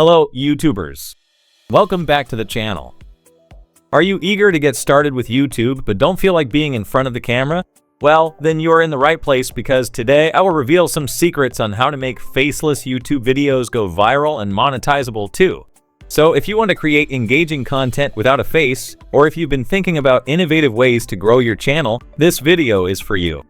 Hello, YouTubers. Welcome back to the channel. Are you eager to get started with YouTube but don't feel like being in front of the camera? Well, then you're in the right place because today I will reveal some secrets on how to make faceless YouTube videos go viral and monetizable too. So if you want to create engaging content without a face, or if you've been thinking about innovative ways to grow your channel, this video is for you.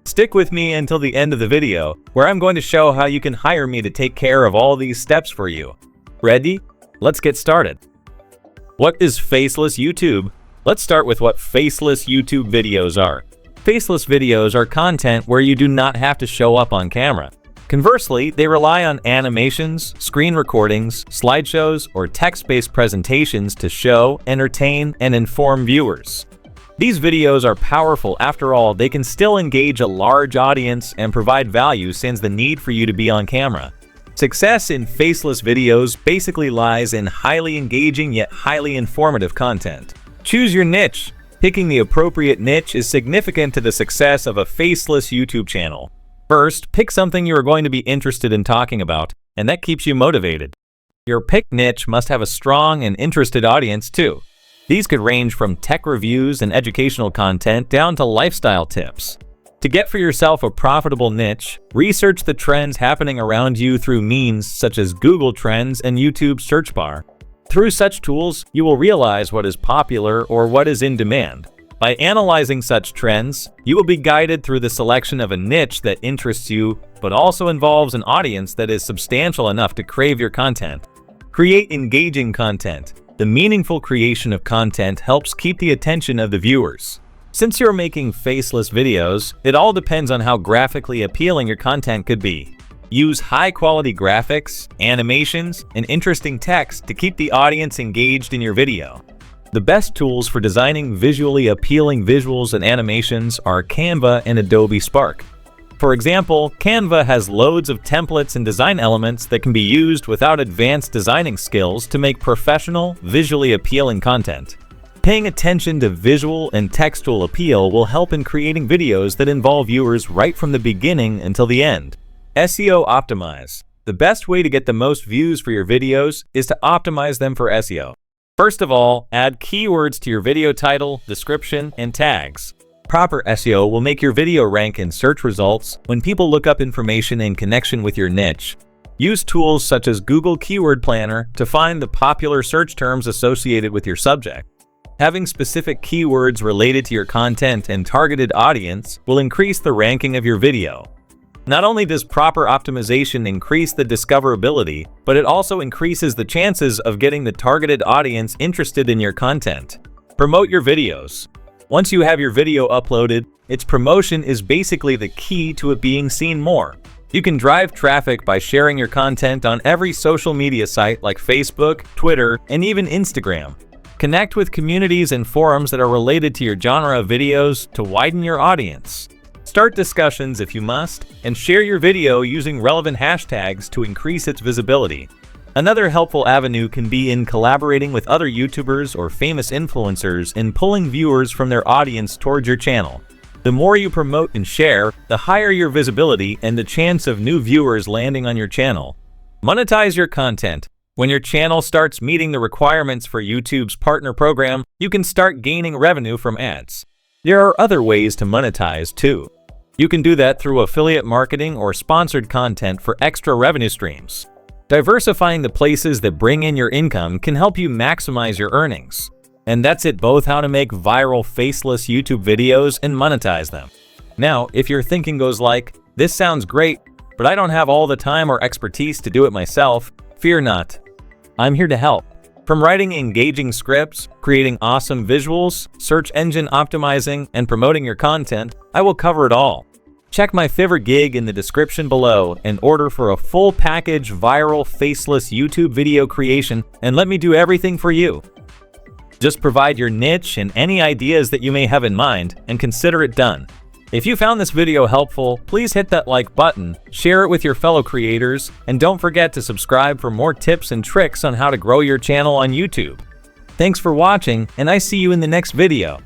Stick with me until the end of the video, where I'm going to show how you can hire me to take care of all these steps for you. Ready? Let's get started. What is faceless YouTube? Let's start with what faceless YouTube videos are. Faceless videos are content where you do not have to show up on camera. Conversely, they rely on animations, screen recordings, slideshows, or text-based presentations to show, entertain, and inform viewers. These videos are powerful. After all, they can still engage a large audience and provide value sans the need for you to be on camera. Success in faceless videos basically lies in highly engaging yet highly informative content. Choose your niche. Picking the appropriate niche is significant to the success of a faceless YouTube channel. First, pick something you are going to be interested in talking about, and that keeps you motivated. Your picked niche must have a strong and interested audience too. These could range from tech reviews and educational content down to lifestyle tips. To get for yourself a profitable niche, research the trends happening around you through means such as Google Trends and YouTube search bar. Through such tools, you will realize what is popular or what is in demand. By analyzing such trends, you will be guided through the selection of a niche that interests you, but also involves an audience that is substantial enough to crave your content. Create engaging content. The meaningful creation of content helps keep the attention of the viewers. Since you're making faceless videos, it all depends on how graphically appealing your content could be. Use high-quality graphics, animations, and interesting text to keep the audience engaged in your video. The best tools for designing visually appealing visuals and animations are Canva and Adobe Spark. For example, Canva has loads of templates and design elements that can be used without advanced designing skills to make professional, visually appealing content. Paying attention to visual and textual appeal will help in creating videos that involve viewers right from the beginning until the end. SEO optimize. The best way to get the most views for your videos is to optimize them for SEO. First of all, add keywords to your video title, description, and tags. Proper SEO will make your video rank in search results when people look up information in connection with your niche. Use tools such as Google Keyword Planner to find the popular search terms associated with your subject. Having specific keywords related to your content and targeted audience will increase the ranking of your video. Not only does proper optimization increase the discoverability, but it also increases the chances of getting the targeted audience interested in your content. Promote your videos. Once you have your video uploaded, its promotion is basically the key to it being seen more. You can drive traffic by sharing your content on every social media site like Facebook, Twitter, and even Instagram. Connect with communities and forums that are related to your genre of videos to widen your audience. Start discussions if you must, and share your video using relevant hashtags to increase its visibility. Another helpful avenue can be in collaborating with other YouTubers or famous influencers in pulling viewers from their audience towards your channel. The more you promote and share, the higher your visibility and the chance of new viewers landing on your channel. Monetize your content. When your channel starts meeting the requirements for YouTube's partner program, you can start gaining revenue from ads. There are other ways to monetize too. You can do that through affiliate marketing or sponsored content for extra revenue streams. Diversifying the places that bring in your income can help you maximize your earnings. And that's it, both how to make viral faceless YouTube videos and monetize them. Now, if your thinking goes like, this sounds great, but I don't have all the time or expertise to do it myself, fear not. I'm here to help. From writing engaging scripts, creating awesome visuals, search engine optimizing, and promoting your content, I will cover it all. Check my favorite gig in the description below and order for a full package viral faceless YouTube video creation, and let me do everything for you. Just provide your niche and any ideas that you may have in mind and consider it done. If you found this video helpful, please hit that like button, share it with your fellow creators, and don't forget to subscribe for more tips and tricks on how to grow your channel on YouTube. Thanks for watching, and I see you in the next video.